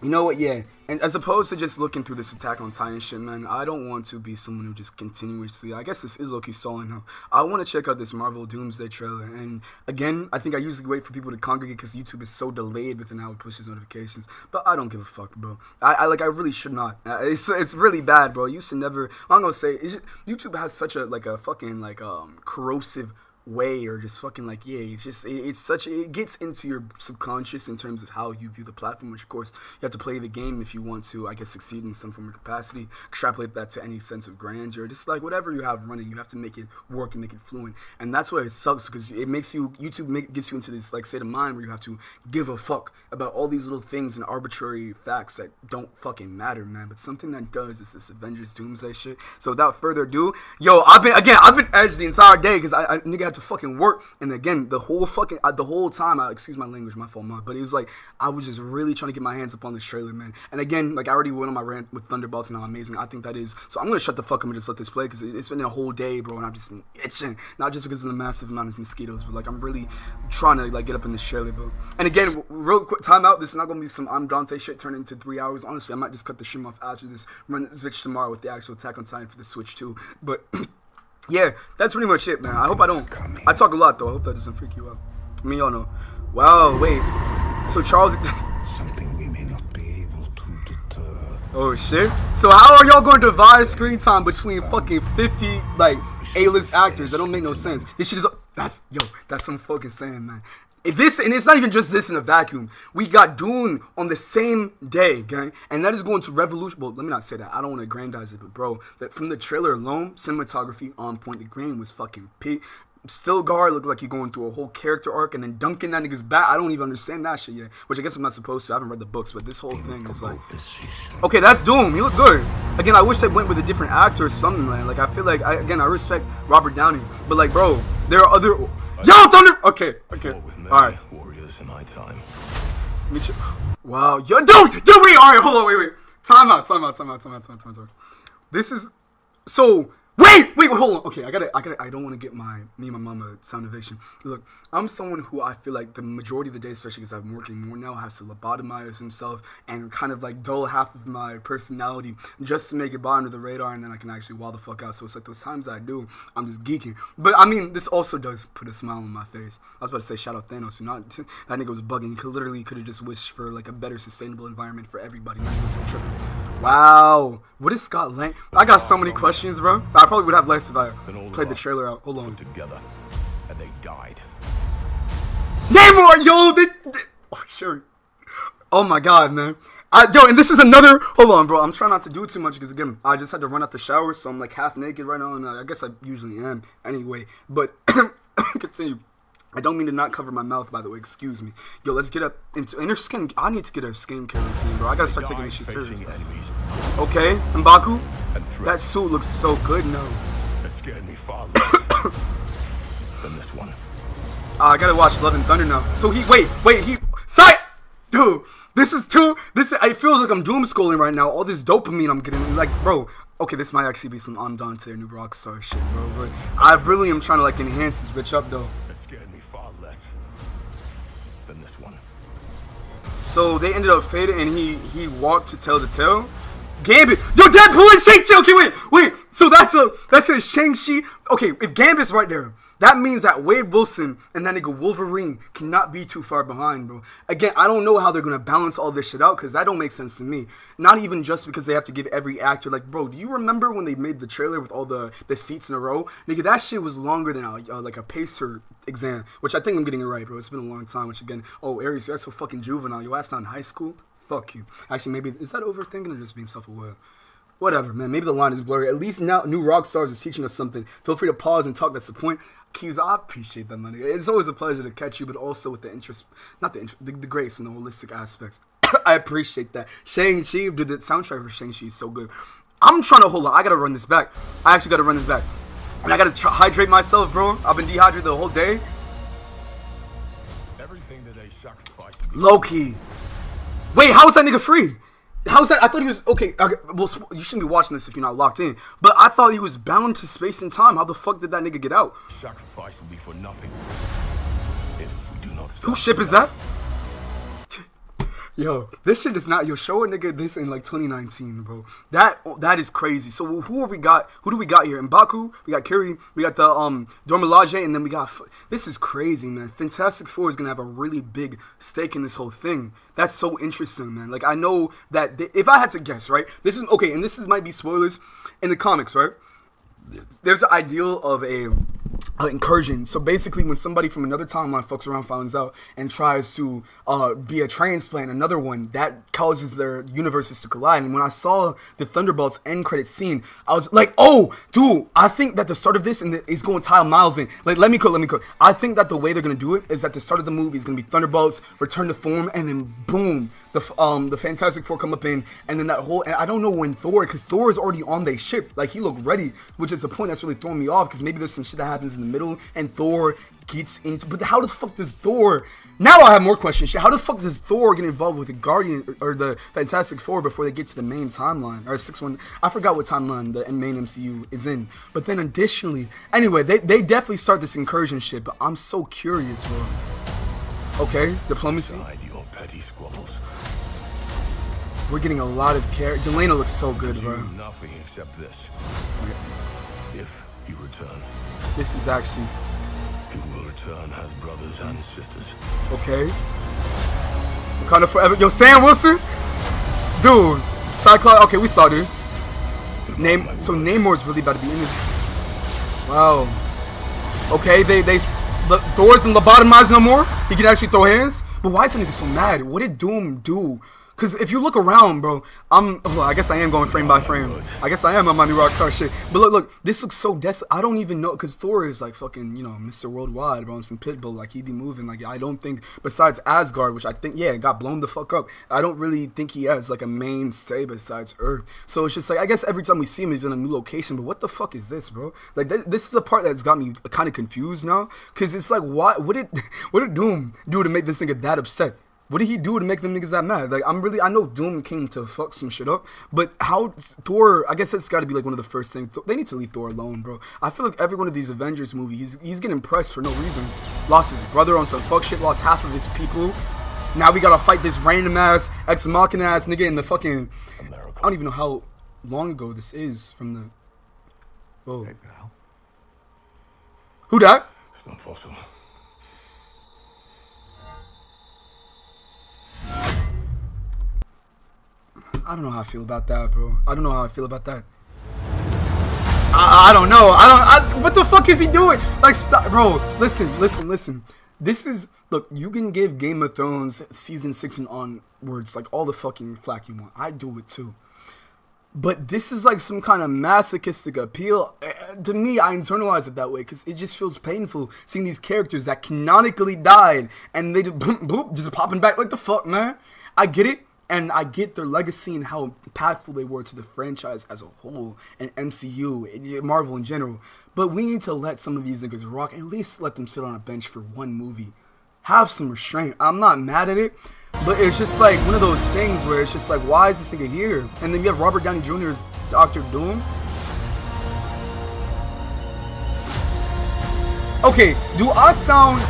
[SPEAKER 1] You know what? Yeah. And as opposed to just looking through this Attack on Titan shit, man, I don't want to be someone who just continuously, I guess this is low-key stalling now. I want to check out this Marvel Doomsday trailer. And again, I think I usually wait for people to congregate because YouTube is so delayed within how it pushes notifications. But I don't give a fuck, bro. I really should not. It's really bad, bro. You should never, I'm gonna say, YouTube has such a, like a fucking, like, corrosive way, or just fucking like, yeah, it gets into your subconscious in terms of how you view the platform, which of course you have to play the game if you want to, I guess, succeed in some form of capacity. Extrapolate that to any sense of grandeur, just like whatever you have running, you have to make it work and make it fluent. And that's why it sucks, because it makes you, gets you into this like state of mind where you have to give a fuck about all these little things and arbitrary facts that don't fucking matter, man. But something that does is this Avengers Doomsday shit. So without further ado, yo, I've been edged the entire day because I nigga had to fucking work, and again the whole time, excuse my language, my fault, but it was like I was just really trying to get my hands up on this trailer, man. And again, like I already went on my rant with Thunderbolts and how amazing I think that is, so I'm gonna shut the fuck up and just let this play because it's been a whole day, bro, and I've just been itching, not just because of the massive amount of mosquitoes, but like I'm really trying to like get up in this trailer, bro. And again, real quick time out, this is not gonna be some I'm Dante shit turned into 3 hours. Honestly, I might just cut the stream off after this, run this bitch tomorrow with the actual Attack on Titan for the Switch too, but yeah, that's pretty much it, man. I hope I talk a lot, though. I hope that doesn't freak you out. I mean, y'all know. Wow, wait. So Charles...
[SPEAKER 4] Something we may not be able to deter.
[SPEAKER 1] Oh, shit. So how are y'all going to divide screen time between fucking 50, like, A-list actors? That don't make no sense. This shit is... That's some fucking saying, man. And it's not even just this in a vacuum. We got Dune on the same day, gang, and that is going to revolution. Well, let me not say that. I don't want to aggrandize it, but bro, that from the trailer alone, cinematography on point. The green was fucking peak. Stilgar looked like he going through a whole character arc, and then dunking that nigga's back. I don't even understand that shit yet. Which I guess I'm not supposed to. I haven't read the books, but this whole thing is like, okay, that's Doom. He looked good. Again, I wish they went with a different actor or something, man. Like, I feel like, I respect Robert Downey, but like, bro, there are other. Yo, Thunder. Okay. All right.
[SPEAKER 4] Warriors in my time.
[SPEAKER 1] Wow, yo, dude, wait, all right, hold on, wait. Time out. This is so. Wait, hold on. Okay, I don't want to get me and my mama sound eviction. Look, I'm someone who I feel like the majority of the day, especially because I'm working more now, has to lobotomize himself and kind of like dull half of my personality just to make it by under the radar, and then I can actually wild the fuck out. So it's like those times I do, I'm just geeking. But I mean, this also does put a smile on my face. I was about to say shout out Thanos, that nigga was bugging. He could have just wished for like a better sustainable environment for everybody. Wow, what is Scott Lang? I got so many questions, bro. I probably would have less if I played the trailer out. Hold on.
[SPEAKER 4] Together, and they died.
[SPEAKER 1] Namor, yo, oh, sure. Oh my god, man. Yo, and this is another. Hold on, bro. I'm trying not to do too much because again, I just had to run out the shower, so I'm like half naked right now, and I guess I usually am anyway. But continue. I don't mean to not cover my mouth, by the way. Excuse me. Yo, let's get up into inner skin. I need to get a skincare routine, bro. I gotta start taking this shit seriously. Okay, M'Baku. That suit looks so good now.
[SPEAKER 4] That scared me far less than this one.
[SPEAKER 1] I gotta watch Love and Thunder now. So wait, dude. It feels like I'm doom scrolling right now. All this dopamine I'm getting, like, bro. Okay, this might actually be some Andante or New Rockstar shit, bro. But I really am trying to like enhance this bitch up though.
[SPEAKER 4] That scared me far less than this one.
[SPEAKER 1] So they ended up fading, and he walked to tell the tale. Gambit, yo, Deadpool and Shang-Chi. Okay, wait. So that's a Shang-Chi. Okay, if Gambit's right there, that means that Wade Wilson and that nigga Wolverine cannot be too far behind, bro. Again, I don't know how they're gonna balance all this shit out because that don't make sense to me. Not even just because they have to give every actor, like, bro, do you remember when they made the trailer with all the seats in a row? Nigga, that shit was longer than like a pacer exam, which I think I'm getting it right, bro. It's been a long time. Which again, oh, Aries, you're so fucking juvenile. Your ass not in high school. Fuck you. Actually, maybe is that overthinking or just being self-aware? Whatever, man. Maybe the line is blurry. At least now, New Rockstars is teaching us something. Feel free to pause and talk. That's the point. Keys, I appreciate that, man. It's always a pleasure to catch you, but also with the interest, not the interest, the grace and the holistic aspects. I appreciate that. Shang-Chi, dude, the soundtrack for Shang-Chi is so good. I'm trying to hold on. I gotta run this back. I actually gotta run this back. And I gotta hydrate myself, bro. I've been dehydrated the whole day.
[SPEAKER 4] Everything that they sacrificed.
[SPEAKER 1] Low-key. Wait, how is that nigga free? How's that? I thought he was okay. Well, you shouldn't be watching this if you're not locked in. But I thought he was bound to space and time. How the fuck did that nigga get out?
[SPEAKER 4] Sacrifice will be for nothing if we do not stop.
[SPEAKER 1] Whose ship is that? Yo, this shit is not. Yo, show a nigga this in like 2019, bro. That is crazy. So who do we got here? M'Baku, we got Kiri, we got the Dormilaje, and then we got. This is crazy, man. Fantastic Four is gonna have a really big stake in this whole thing. That's so interesting, man. Like I know that if I had to guess, right? This is okay, and might be spoilers in the comics, right? There's the ideal of a incursion. So basically when somebody from another timeline fucks around, finds out, and tries to be a transplant, another one, that causes their universes to collide. And when I saw the Thunderbolts end credit scene, I was like, oh, dude, I think that the start of this is going to tie Miles in. Like, let me cook. I think that the way they're going to do it is that the start of the movie is going to be Thunderbolts, return to form, and then boom, the Fantastic Four come up in, and then that whole, and I don't know when Thor, because Thor is already on their ship. Like, he looked ready, which is a point that's really throwing me off, because maybe there's some shit that happens in the middle, and Thor gets into, but how the fuck does Thor, now I have more questions, how the fuck does Thor get involved with the Guardian, or the Fantastic Four before they get to the main timeline, or 6-1, I forgot what timeline the main MCU is in, but then additionally, anyway, they definitely start this incursion shit, but I'm so curious, bro. Okay, diplomacy.
[SPEAKER 4] Your petty squabbles.
[SPEAKER 1] We're getting a lot of care. Jelena looks so good, bro.
[SPEAKER 4] Nothing except this. If you return,
[SPEAKER 1] this is actually.
[SPEAKER 4] You will return as brothers and sisters.
[SPEAKER 1] Okay. Wakanda forever. Yo, Sam Wilson, dude. Cyclops. Okay, we saw this. So Namor's really about to be in this. Wow. Okay, Thor's and lobotomized no more. He can actually throw hands. But why is that nigga so mad? What did Doom do Because if you look around, bro, I guess I am going frame by frame. I guess I am on my new Rockstar shit. But look, this looks so desolate. I don't even know, because Thor is like fucking, you know, Mr. Worldwide, bro, and some Pitbull, like, he be moving. Like, I don't think, besides Asgard, which I think, yeah, got blown the fuck up, I don't really think he has, like, a mainstay besides Earth. So it's just like, I guess every time we see him, he's in a new location, but what the fuck is this, bro? Like, this is a part that's got me kind of confused now, because it's like, what did Doom do to make this nigga that upset? What did he do to make them niggas that mad? Like, I know Doom came to fuck some shit up, but how Thor, I guess it's got to be like one of the first things. They need to leave Thor alone, bro. I feel like every one of these Avengers movies, he's getting pressed for no reason. Lost his brother on some fuck shit, lost half of his people. Now we gotta fight this random ass, ex machina ass nigga in the fucking, I don't even know how long ago this is from the, whoa.
[SPEAKER 4] Hey, pal.
[SPEAKER 1] Who that?
[SPEAKER 4] It's not possible.
[SPEAKER 1] I don't know how I feel about that, bro. I don't know how I feel about that. I don't know. What the fuck is he doing? Like, stop, bro. Listen. This is, look, you can give Game of Thrones season 6 and onwards like all the fucking flack you want. I do it too. But this is like some kind of masochistic appeal. To me, I internalize it that way because it just feels painful seeing these characters that canonically died and they just, bloop, just popping back. Like, the fuck, man? I get it. And I get their legacy and how impactful they were to the franchise as a whole, and MCU, and Marvel in general. But we need to let some of these niggas rock, at least let them sit on a bench for one movie. Have some restraint. I'm not mad at it, but it's just like one of those things where it's just like, why is this nigga here? And then you have Robert Downey Jr. as Dr. Doom. Okay, do I sound...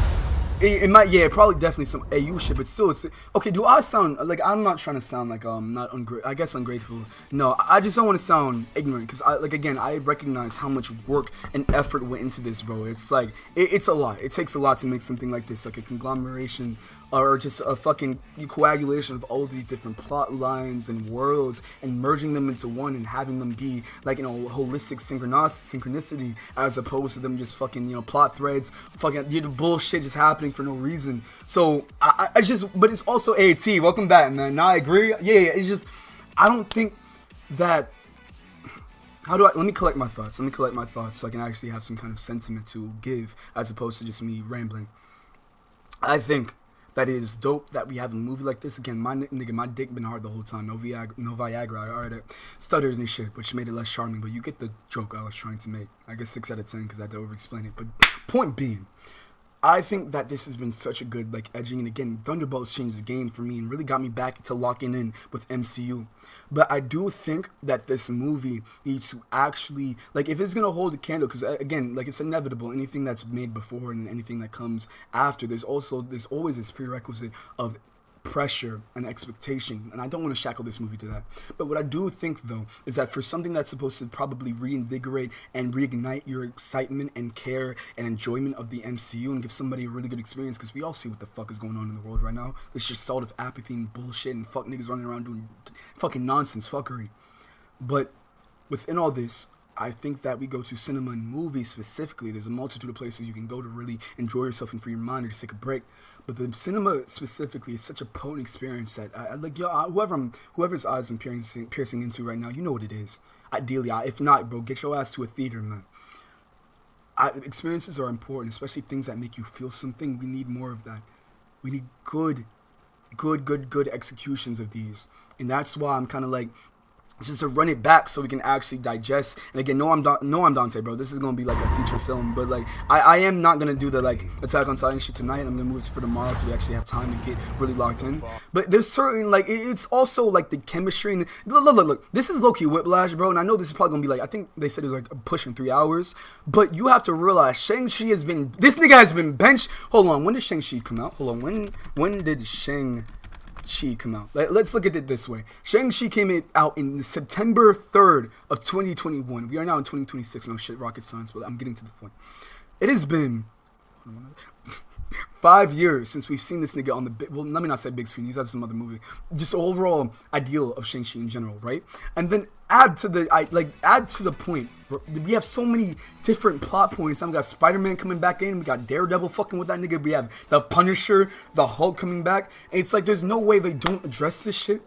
[SPEAKER 1] It might, yeah, probably definitely some AU shit, but still, it's okay. Do I sound like, I'm not trying to sound like not I guess ungrateful. No, I just don't want to sound ignorant because I recognize how much work and effort went into this, bro. It's like it's a lot. It takes a lot to make something like this, like a conglomeration or just a fucking coagulation of all of these different plot lines and worlds and merging them into one and having them be like, you know, holistic synchronicity as opposed to them just fucking, you know, plot threads, fucking bullshit just happening for no reason. So I just, but it's also AT. Welcome back, man. Now I agree. Yeah, it's just, I don't think that. Let me collect my thoughts. So I can actually have some kind of sentiment to give as opposed to just me rambling. I think that it is dope that we have a movie like this. Again, my dick been hard the whole time. No Viagra. I already stuttered and shit, which made it less charming. But you get the joke I was trying to make. I guess 6 out of 10 because I had to over-explain it. But point being, I think that this has been such a good, like, edging. And again, Thunderbolts changed the game for me and really got me back to locking in with MCU. But I do think that this movie needs to actually, like, if it's going to hold a candle, because, again, like, it's inevitable. Anything that's made before and anything that comes after, there's always this prerequisite of pressure and expectation, and I don't want to shackle this movie to that. But what I do think, though, is that for something that's supposed to probably reinvigorate and reignite your excitement and care and enjoyment of the MCU and give somebody a really good experience, because we all see what the fuck is going on in the world right now. There's just sort of apathy and bullshit and fuck niggas running around doing fucking nonsense fuckery. But within all this, I think that we go to cinema and movies specifically. There's a multitude of places you can go to really enjoy yourself and free your mind or just take a break. But the cinema specifically is such a potent experience that whoever's eyes I'm piercing into right now, you know what it is. Ideally, if not, bro, get your ass to a theater, man. Experiences are important, especially things that make you feel something. We need more of that. We need good executions of these. And that's why I'm kind of like, just to run it back so we can actually digest. And again, I'm Dante, bro. This is gonna be like a feature film, but like I am not gonna do the like Attack on Titan shit tonight. I'm gonna move it for tomorrow so we actually have time to get really locked in. But there's certain, like, it's also like the chemistry and look. This is low-key whiplash, bro. And I know this is probably gonna be like, I think they said it was like pushing 3 hours. But you have to realize Shang-Chi this nigga has been benched. Hold on, when did Shang-Chi come out? Hold on, when did Shang-Chi come out? Let's look at it this way. Shang-Chi came out in September 3rd of 2021. We are now in 2026. No shit, rocket science, but I'm getting to the point. It has been 5 years since we've seen this nigga on the well, let me not say big screen. He's had some other movie. Just overall ideal of Shang-Chi in general, right? And then add to the point, We have so many different plot points. We got Spider-Man coming back in. We got Daredevil fucking with that nigga. We have the Punisher, the Hulk coming back. And it's like there's no way they don't address this shit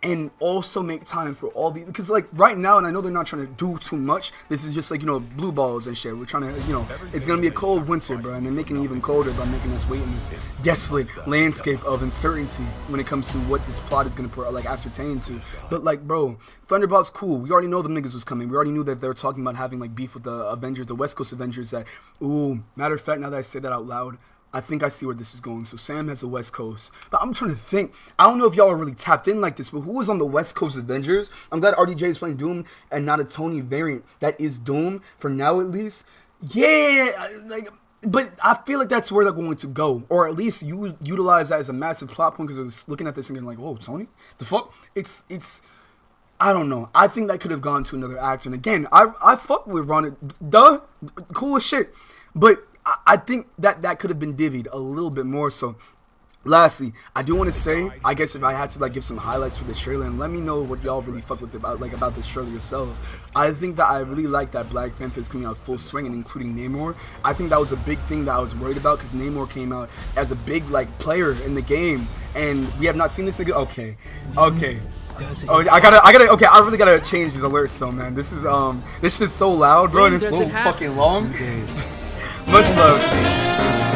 [SPEAKER 1] and also make time for all these, because like right now, and I know they're not trying to do too much, this is just like, you know, blue balls and shit. We're trying to, you know, it's gonna be a cold winter, bro, and they're making it even colder by making us wait in this desolate landscape of uncertainty when it comes to what this plot is gonna like ascertain to. But like, bro, Thunderbolt's cool. We already know the niggas was coming. We already knew that they were talking about having like beef with the Avengers, the West Coast Avengers. That, ooh, matter of fact, now that I say that out loud, I think I see where this is going. So Sam has the West Coast. But I'm trying to think. I don't know if y'all are really tapped in like this, but who was on the West Coast Avengers? I'm glad RDJ is playing Doom and not a Tony variant. That is Doom, for now at least. Yeah, like, but I feel like that's where they're going to go. Or at least utilize that as a massive plot point, because they're looking at this and going like, whoa, Tony? The fuck? It's I don't know. I think that could have gone to another actor. And again, I fuck with Ron. Duh. Cool as shit. But I think that could have been divvied a little bit more. So, lastly, I do want to say, I guess if I had to like give some highlights for this trailer, and let me know what y'all really fuck with about this trailer yourselves. I think that I really like that Black Panther is coming out full swing, and including Namor. I think that was a big thing that I was worried about, because Namor came out as a big like player in the game, and we have not seen this nigga. Okay. Oh, okay, I really gotta change these alerts, so man. This shit is so loud, bro, and it's so fucking long. Much love, team.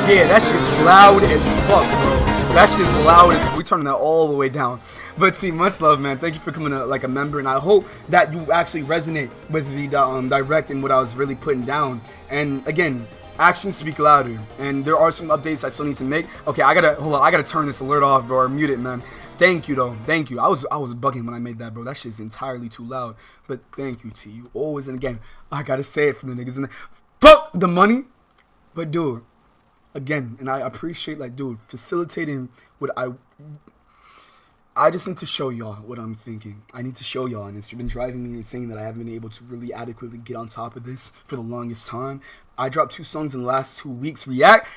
[SPEAKER 1] Yeah, that shit is loud as fuck, bro. That shit is loud as, we turning that all the way down. But see, much love, man. Thank you for coming like a member, and I hope that you actually resonate with the direct and what I was really putting down. And again, actions speak louder, and there are some updates I still need to make. Okay, I gotta turn this alert off, bro, or mute it, man. Thank you, though. Thank you. I was bugging when I made that, bro. That shit's entirely too loud. But thank you, T. You always, and again, I gotta say it for the niggas in there. Fuck the money. But dude, again, and I appreciate, like, dude, facilitating what I just need to show y'all what I'm thinking. I need to show y'all, and it's been driving me insane that I haven't been able to really adequately get on top of this for the longest time. I dropped 2 songs in the last 2 weeks. React.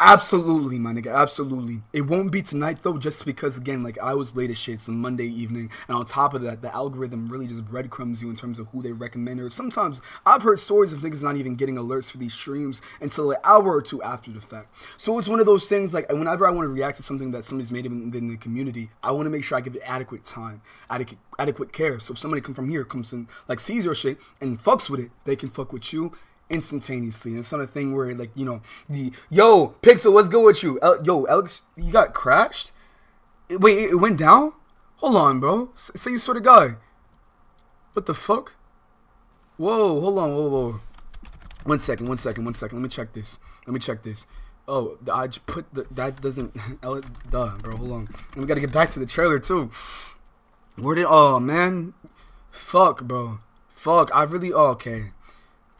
[SPEAKER 1] Absolutely, my nigga, absolutely. It won't be tonight, though, just because, again, like, I was late as shit. It's a Monday evening, and on top of that, the algorithm really just breadcrumbs you in terms of who they recommend. Or sometimes, I've heard stories of niggas not even getting alerts for these streams until an hour or two after the fact. So it's one of those things, like, whenever I want to react to something that somebody's made in the community, I want to make sure I give it adequate time, adequate care. So if somebody from here comes in, like, sees your shit and fucks with it, they can fuck with you instantaneously. And it's not a thing where, like, you know, yo, Pixel, what's good with you? Yo, Alex, you got crashed? Wait, it went down? Hold on, bro. Say you saw the guy. What the fuck? Whoa, hold on, whoa. One second. Let me check this. Oh, I just put that doesn't, duh, bro, hold on. And we gotta get back to the trailer, too. Oh, man. Fuck, bro. I really, okay.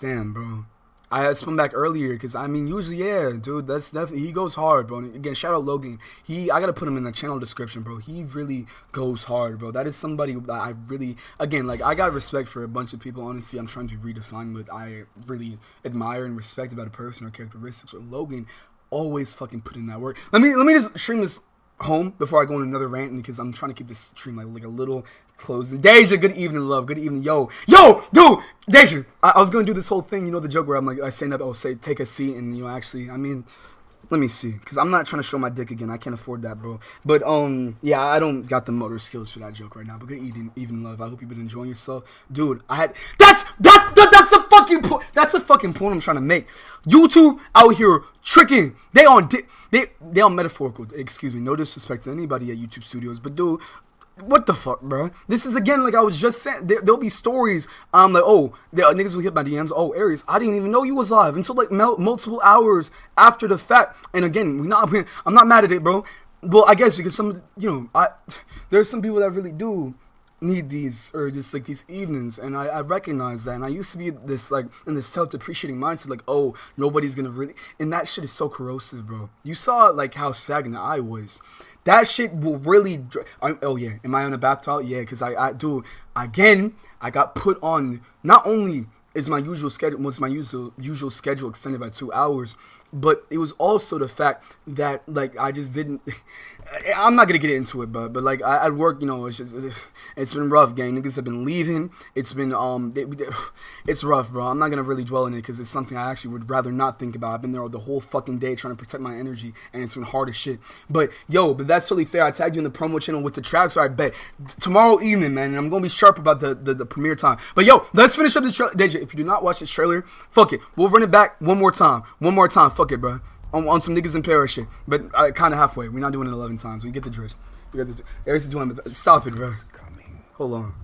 [SPEAKER 1] Damn, bro. I had spun back earlier because, I mean, usually, yeah, dude, that's definitely, he goes hard, bro. And again, shout out Logan. I got to put him in the channel description, bro. He really goes hard, bro. That is somebody that I really, again, like, I got respect for a bunch of people. Honestly, I'm trying to redefine what I really admire and respect about a person or characteristics. But Logan always fucking put in that work. Let me just stream this home before I go on another rant, because I'm trying to keep this stream like a little closed. Deja, good evening, love. Good evening, yo, dude, Deja. I was gonna do this whole thing, you know, the joke where I'm like, I stand up, I'll say, take a seat, and you know, actually, I mean, let me see, because I'm not trying to show my dick again. I can't afford that, bro. But yeah, I don't got the motor skills for that joke right now. But good evening, love. I hope you've been enjoying yourself, dude. That's a fucking point. That's a fucking point I'm trying to make. YouTube out here tricking. They on metaphorical. Excuse me, no disrespect to anybody at YouTube Studios, but dude, what the fuck, bro? This is, again, like I was just saying, there'll be stories, like, oh, niggas will hit my DMs, oh, Aries, I didn't even know you was live until, like, multiple hours after the fact. And again, I'm not mad at it, bro. Well, I guess because some, you know, there's some people that really do need these, or just, like, these evenings, and I recognize that. And I used to be this, like, in this self-depreciating mindset, like, oh, nobody's gonna really, and that shit is so corrosive, bro. You saw, like, how sagging I was. That shit will really, oh yeah, am I on a bath towel? Yeah, because I do, again, I got put on, not only is my usual schedule, was my usual schedule extended by 2 hours, but it was also the fact that like I just didn't. I'm not gonna get into it, but like at work, you know, it's been rough, gang. Niggas have been leaving. It's been it's rough, bro. I'm not gonna really dwell in it because it's something I actually would rather not think about. I've been there the whole fucking day trying to protect my energy, and it's been hard as shit. But that's totally fair. I tagged you in the promo channel with the track, so I bet tomorrow evening, man, and I'm gonna be sharp about the premiere time. But let's finish up the trailer. Deja, if you do not watch this trailer, fuck it. We'll run it back one more time. Fuck it, bro. On some niggas in Paris shit. But kind of halfway. We're not doing it 11 times. We get the drift. Aries is doing it. Stop it, bro. Hold on.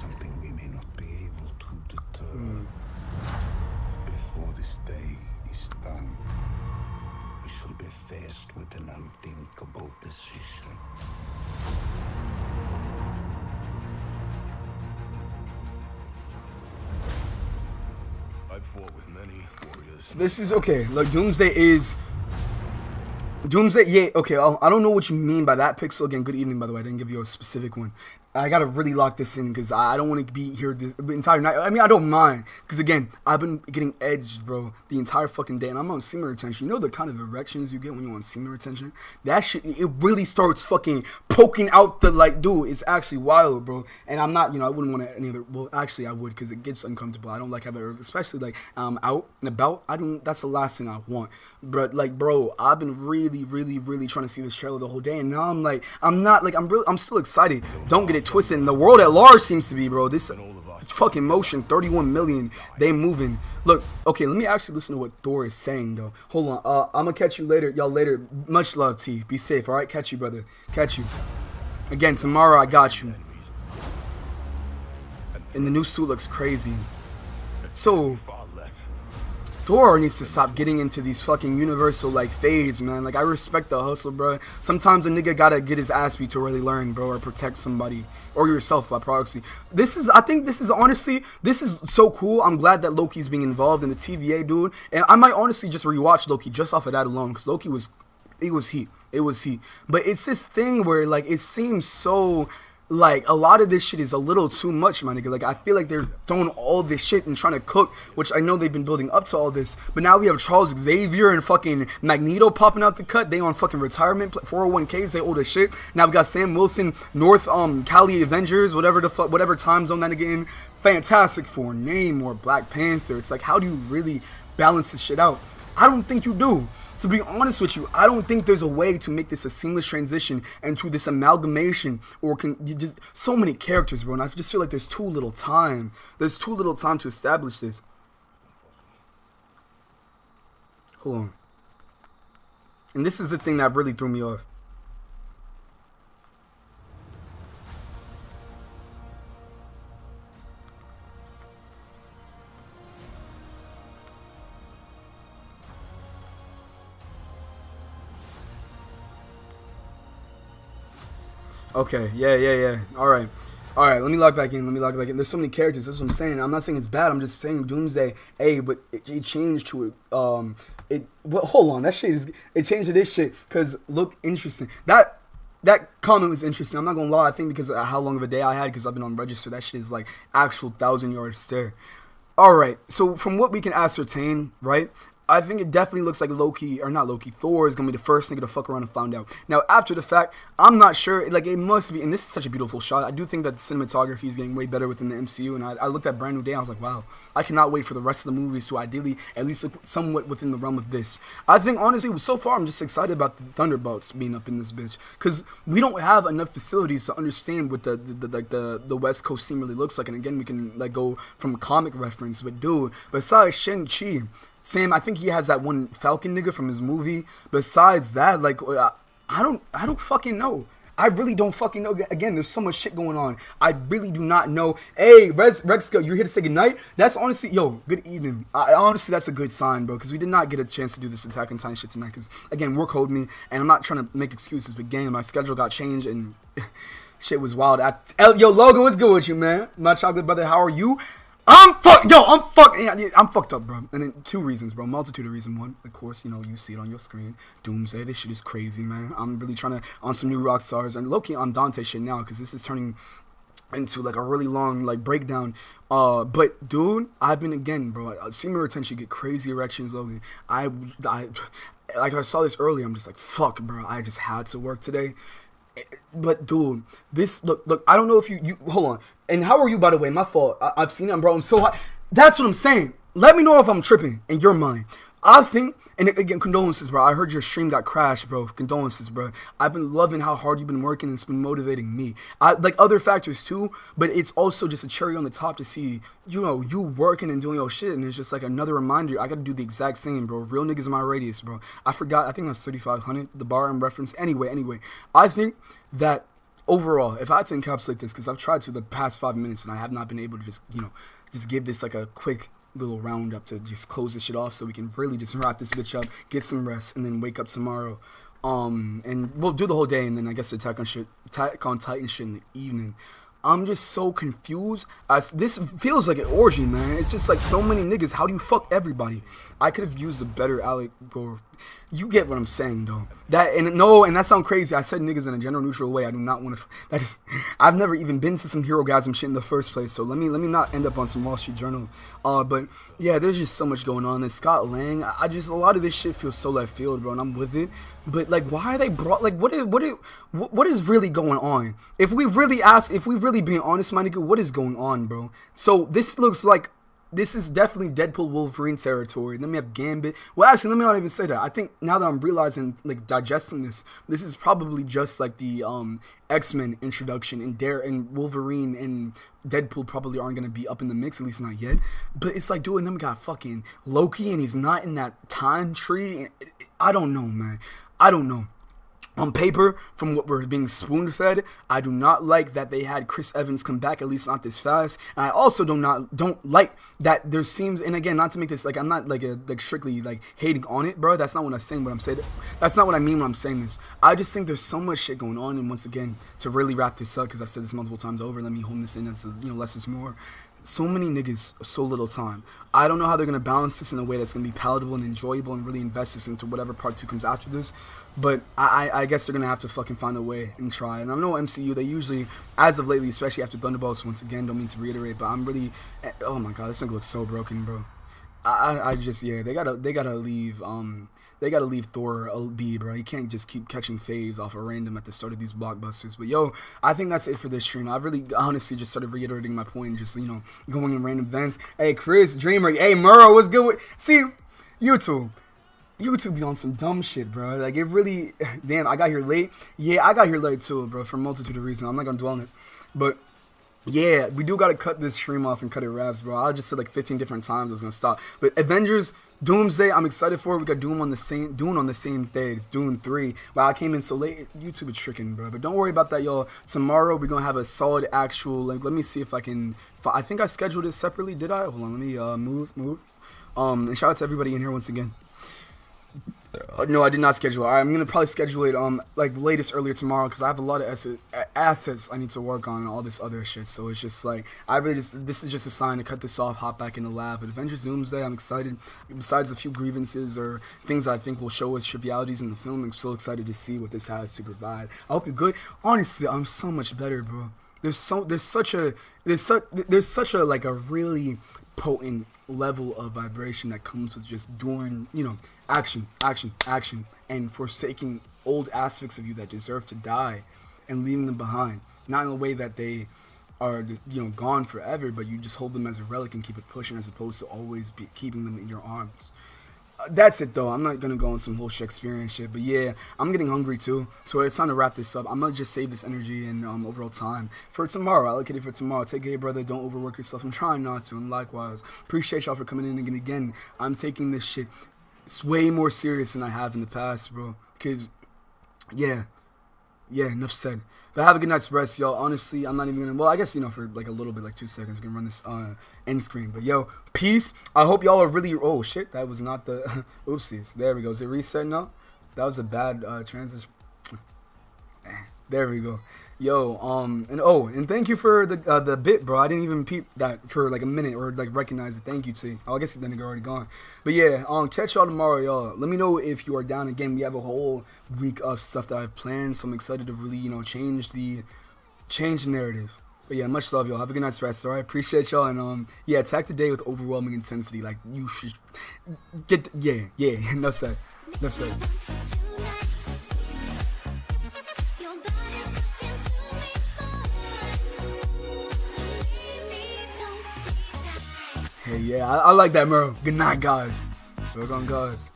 [SPEAKER 4] Something we may not be able to deter. Before this day is done, we shall be faced with an unthinkable decision. I've fought with many warriors.
[SPEAKER 1] This is okay. Look, Doomsday, yeah, okay, I don't know what you mean by that, Pixel. Again, good evening, by the way. I didn't give you a specific one. I gotta really lock this in because I don't want to be here the entire night. I mean, I don't mind because, again, I've been getting edged, bro, the entire fucking day, and I'm on semen retention. You know the kind of erections you get when you're on semen retention? That shit, it really starts fucking poking out the, like, dude, it's actually wild, bro. And I'm not, I wouldn't want to any other, well, actually, I would because it gets uncomfortable. I don't like having, especially, like, out and about. That's the last thing I want. But, like, bro, I've been really, really, really trying to see this trailer the whole day, and now I'm still excited. Don't get it twisted. And the world at large seems to be, bro. This fucking motion, 31 million. They moving. Look, okay, let me actually listen to what Thor is saying, though. Hold on. I'm gonna catch you later. Y'all later. Much love, T. Be safe, all right? Catch you, brother. Catch you. Again, tomorrow I got you. And the new suit looks crazy. So Thor needs to stop getting into these fucking universal, like, fades, man. Like, I respect the hustle, bro. Sometimes a nigga gotta get his ass beat to really learn, bro, or protect somebody, or yourself by proxy. I think this is honestly, this is so cool. I'm glad that Loki's being involved in the TVA, dude. And I might honestly just rewatch Loki just off of that alone, because Loki was heat. It was heat. But it's this thing where, like, it seems so, like, a lot of this shit is a little too much, my nigga. Like, I feel like they're throwing all this shit and trying to cook, which I know they've been building up to all this. But now we have Charles Xavier and fucking Magneto popping out the cut. They on fucking retirement, 401ks, they old as shit. Now we got Sam Wilson, North Cali Avengers, whatever the fuck, whatever time zone that again. Fantastic Four, Namor, Black Panther. It's like, how do you really balance this shit out? I don't think you do. To be honest with you, I don't think there's a way to make this a seamless transition into this amalgamation, or just so many characters, bro. And I just feel like there's too little time. There's too little time to establish this. Hold on. And this is the thing that really threw me off. Okay, yeah. Alright, let me log back in. There's so many characters, that's what I'm saying. I'm not saying it's bad, I'm just saying Doomsday, but it changed to it, well, hold on, that shit is, it changed to this shit, because look interesting. That comment was interesting, I'm not gonna lie, I think because of how long of a day I had, because I've been on register, that shit is like actual 1,000-yard stare. Alright, so from what we can ascertain, right, I think it definitely looks like Thor is going to be the first nigga to fuck around and find out. Now, after the fact, I'm not sure, like, it must be, and this is such a beautiful shot, I do think that the cinematography is getting way better within the MCU, and I looked at Brand New Day, I was like, wow, I cannot wait for the rest of the movies to ideally, at least somewhat within the realm of this. I think, honestly, so far, I'm just excited about the Thunderbolts being up in this bitch, because we don't have enough facilities to understand what the West Coast scene really looks like, and again, we can, like, go from a comic reference, but dude, besides Shang-Chi, Sam, I think he has that one Falcon nigga from his movie. Besides that, like, I don't fucking know. I really don't fucking know. Again, there's so much shit going on. I really do not know. Hey, Rexka, you're here to say goodnight? That's honestly, yo, good evening. Honestly, that's a good sign, bro, because we did not get a chance to do this Attack on Titan shit tonight, because, again, work hold me, and I'm not trying to make excuses, but game, my schedule got changed, and shit was wild. Yo, Logan, what's good with you, man? My chocolate brother, how are you? I'm fucked up, bro. And then two reasons, bro. Multitude of reasons. One, of course, you see it on your screen. Doomsday, this shit is crazy, man. I'm really trying to, on some new rock stars. And low-key on Dante shit now, because this is turning into like a really long like breakdown. But dude, I've been again, bro. Semen retention get crazy erections, Logan. Like I saw this earlier. I'm just like, fuck, bro. I just had to work today. But dude, this look. I don't know if you hold on. And how are you, by the way? My fault. I've seen it, bro. I'm so hot. That's what I'm saying. Let me know if I'm tripping in your mind. I think, and again, condolences, bro. I heard your stream got crashed, bro. Condolences, bro. I've been loving how hard you've been working, and it's been motivating me. I like other factors too, but it's also just a cherry on the top to see, you know, you working and doing your shit, and it's just like another reminder. I gotta do the exact same, bro. Real niggas in my radius, bro. I forgot. I think that's 3,500. The bar I'm referenced. Anyway, I think that overall, if I had to encapsulate this, because I've tried to the past 5 minutes, and I have not been able to just, you know, just give this like a quick little roundup to just close this shit off so we can really just wrap this bitch up, get some rest, and then wake up tomorrow. And we'll do the whole day, and then I guess Attack on Titan shit in the evening. I'm just so confused. This feels like an orgy, man. It's just like so many niggas. How do you fuck everybody? I could have used a better allegory. You get what I'm saying, though. And that sounds crazy. I said niggas in a gender neutral way. I do not want to. That is, I've never even been to some hero-gasm shit in the first place. So let me not end up on some Wall Street Journal. But yeah, there's just so much going on. And Scott Lang, a lot of this shit feels so left field, bro. And I'm with it. But like, why are they brought? Like, what is really going on? If we really being honest, my nigga, what is going on, bro? So this looks like. This is definitely Deadpool Wolverine territory. Then we have Gambit. Well, actually, let me not even say that. I think now that I'm realizing, like, digesting this is probably just like the X-Men introduction, and Wolverine and Deadpool probably aren't gonna be up in the mix, at least not yet. But it's like, dude, and then we got fucking Loki, and he's not in that time tree. I don't know, man. I don't know. On paper, from what we're being spoon-fed, I do not like that they had Chris Evans come back, at least not this fast. And I also don't like that there seems, and again, not to make this like I'm not like strictly like hating on it, bro. That's not what I'm saying. What I'm saying, that's not what I mean when I'm saying this. I just think there's so much shit going on, and once again, to really wrap this up, because I said this multiple times over, let me hone this in as less is more. So many niggas, so little time. I don't know how they're going to balance this in a way that's going to be palatable and enjoyable and really invest this into whatever part 2 comes after this. But I guess they're going to have to fucking find a way and try. And I know MCU, they usually, as of lately, especially after Thunderbolts, once again, don't mean to reiterate, but I'm really, oh my god, this thing looks so broken, bro. I just, yeah, they gotta leave, they gotta leave Thor be, bro. He can't just keep catching faves off of random at the start of these blockbusters. But yo, I think that's it for this stream. I've really honestly just started reiterating my point, just going in random events. Hey Chris, Dreamer, hey Murrow, what's good with? See, YouTube be on some dumb shit, bro. Like it really, damn. I got here late. Yeah, I got here late too, bro, for a multitude of reasons. I'm not gonna dwell on it, but. Yeah, we do gotta cut this stream off and cut it raps, bro. I just said like 15 different times I was gonna stop. But Avengers, Doomsday, I'm excited for it. We got Dune on the same day. It's Dune 3. Wow, I came in so late. YouTube is tricking, bro. But don't worry about that, y'all. Tomorrow we're gonna have a solid actual. Like, let me see if I can. I think I scheduled it separately. Did I? Hold on. Let me move. And shout out to everybody in here once again. No, I did not schedule it. I'm going to probably schedule it like latest earlier tomorrow because I have a lot of assets I need to work on and all this other shit. So it's just like, this is just a sign to cut this off, hop back in the lab. But Avengers Doomsday, I'm excited. Besides a few grievances or things that I think will show us trivialities in the film, I'm so excited to see what this has to provide. I hope you're good. Honestly, I'm so much better, bro. There's such a like a really potent level of vibration that comes with just doing, action, and forsaking old aspects of you that deserve to die and leaving them behind. Not in a way that they are, gone forever, but you just hold them as a relic and keep it pushing as opposed to always keeping them in your arms. That's it though. I'm not gonna go on some whole Shakespearean shit, but yeah, I'm getting hungry too, so it's time to wrap this up. I'm gonna just save this energy and overall time for tomorrow. I look at it for tomorrow. Take care, brother. Don't overwork yourself. I'm trying not to, and likewise, appreciate y'all for coming in again. I'm taking this shit way more serious than I have in the past, bro. Cause yeah, enough said. But have a good night's rest, y'all. Honestly, I'm not even gonna. Well, I guess for like a little bit, like 2 seconds, we can run this end screen. But yo, peace. I hope y'all are really. Oh shit, that was not the. Oopsies. There we go. Is it reset now? That was a bad transition. There we go. Yo, and thank you for the bit, bro. I didn't even peep that for like a minute or like recognize it. Thank you, T. Oh, I guess the nigga already gone. But yeah, catch y'all tomorrow, y'all. Let me know if you are down. Again, we have a whole week of stuff that I've planned, so I'm excited to really, change the narrative. But yeah, much love, y'all. Have a good night's rest. All right, appreciate y'all, and yeah, attack today with overwhelming intensity. Like you should get, yeah. Enough said. Enough said. Hey, yeah, I like that, Murrow. Good night, guys. Work on guys.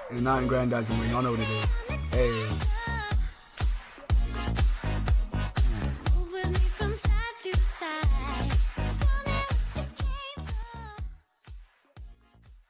[SPEAKER 1] And the 9 grandizing way. Y'all know what it is. Hey.